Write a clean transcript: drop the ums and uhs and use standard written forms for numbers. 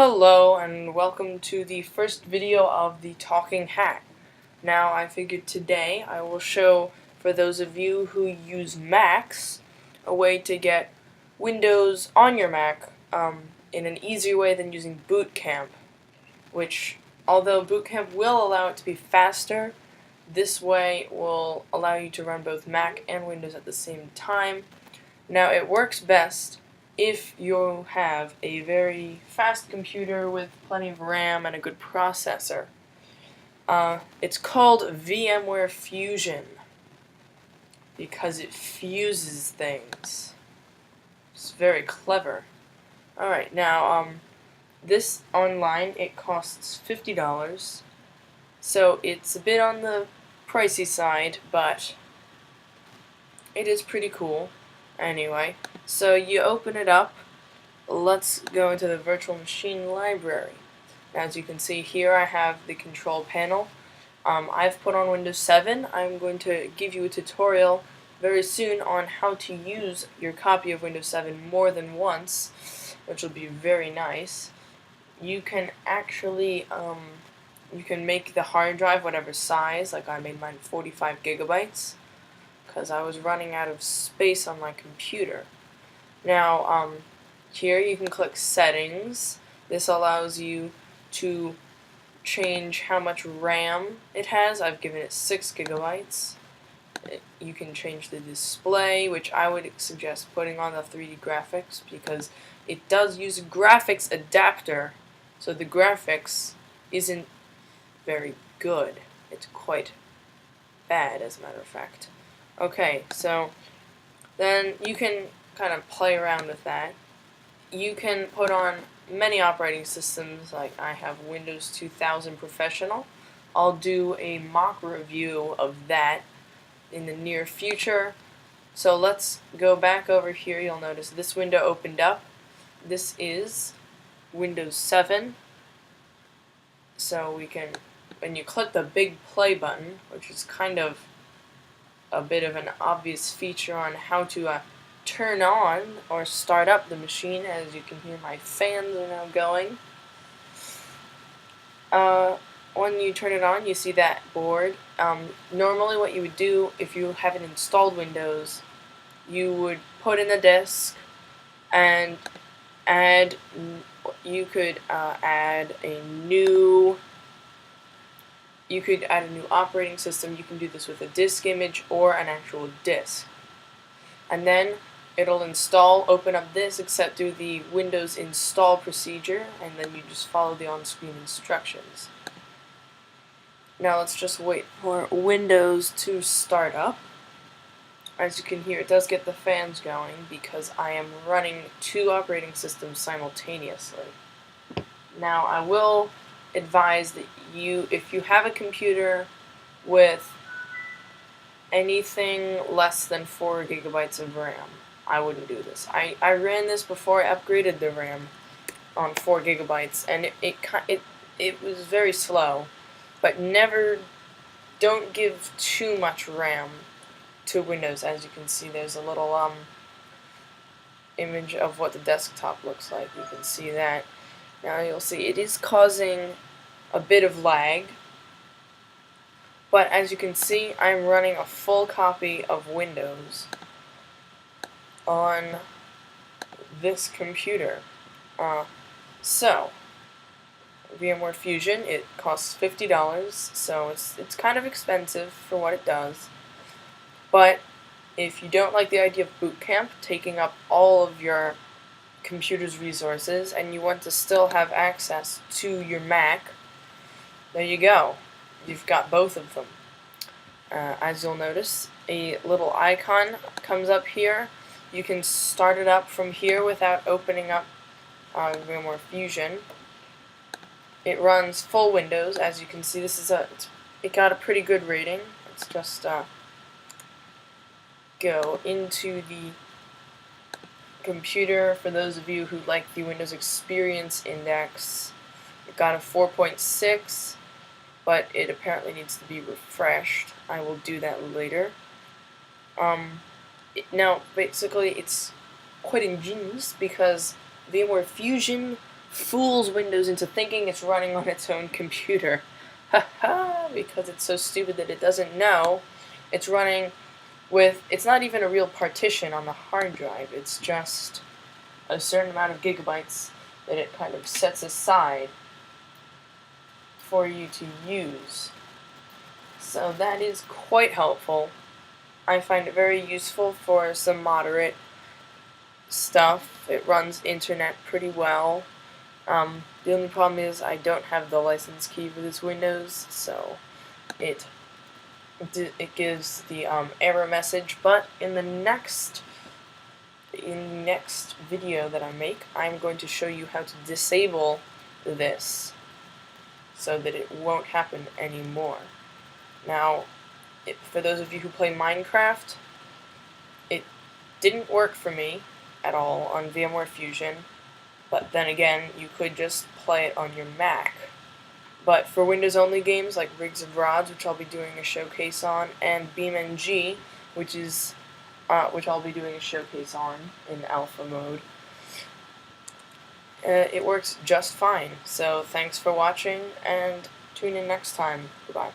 Hello and welcome to the first video of the Talking Hat. Now I figured today I will show, for those of you who use Macs, a way to get Windows on your Mac in an easier way than using Boot Camp, which, although Boot Camp will allow it to be faster, this way will allow you to run both Mac and Windows at the same time. Now it works best if you have a very fast computer with plenty of RAM and a good processor. It's called VMware Fusion because it fuses things. It's very clever. Alright, now this online, it costs $50, so it's a bit on the pricey side, but it is pretty cool. Anyway, so you open it up. Let's go into the virtual machine library. As you can see here, I have the control panel. I've put on Windows 7. I'm going to give you a tutorial very soon on how to use your copy of Windows 7 more than once, which will be very nice. You can actually you can make the hard drive whatever size. Like I made mine 45 gigabytes. Because I was running out of space on my computer. Now, here you can click Settings. This allows you to change how much RAM it has. I've given it 6 gigabytes. You can change the display, which I would suggest putting on the 3D graphics because it does use a graphics adapter, so the graphics isn't very good. It's quite bad, as a matter of fact. Okay, so then you can kind of play around with that. You can put on many operating systems, like I have Windows 2000 Professional. I'll do a mock review of that in the near future. So let's go back over here. You'll notice this window opened up. This is Windows 7. So we can, when you click the big play button, which is kind of a bit of an obvious feature on how to turn on or start up the machine. As you can hear, my fans are now going. When you turn it on, you see that board. Normally what you would do if you haven't installed Windows, you would put in the disk and you could add a new operating system. You can do this with a disk image or an actual disk. And then it'll install, open up this, except do the Windows install procedure, and then you just follow the on-screen instructions. Now let's just wait for Windows to start up. As you can hear, it does get the fans going because I am running 2 operating systems simultaneously. Now I will advise that if you have a computer with anything less than 4 gigabytes of RAM, I wouldn't do this. I ran this before I upgraded the RAM on 4 gigabytes, and it was very slow. But don't give too much RAM to Windows. As you can see, there's a little image of what the desktop looks like. You can see that. Now you'll see it is causing a bit of lag, but as you can see, I'm running a full copy of Windows on this computer. So VMware Fusion, it costs $50, so it's kind of expensive for what it does. But if you don't like the idea of Boot Camp taking up all of your computer's resources and you want to still have access to your Mac, there you go. You've got both of them. As you'll notice, a little icon comes up here. You can start it up from here without opening up VMware Fusion. It runs full Windows. As you can see, it got a pretty good rating. Let's just go into the computer. For those of you who like the Windows Experience Index, it got a 4.6, but it apparently needs to be refreshed. I will do that later. Now, basically, it's quite ingenious because VMware Fusion fools Windows into thinking it's running on its own computer. Haha, because it's so stupid that it doesn't know it's running with, it's not even a real partition on the hard drive, it's just a certain amount of gigabytes that it kind of sets aside for you to use. So that is quite helpful. I find it very useful for some moderate stuff. It runs internet pretty well. The only problem is I don't have the license key for this Windows, so it gives the error message. But in the next video that I make, I'm going to show you how to disable this so that it won't happen anymore. Now, for those of you who play Minecraft, it didn't work for me at all on VMware Fusion, but then again, you could just play it on your Mac. But for Windows-only games like Rigs of Rods, which I'll be doing a showcase on, and BeamNG, which I'll be doing a showcase on in alpha mode, it works just fine. So thanks for watching, and tune in next time. Goodbye.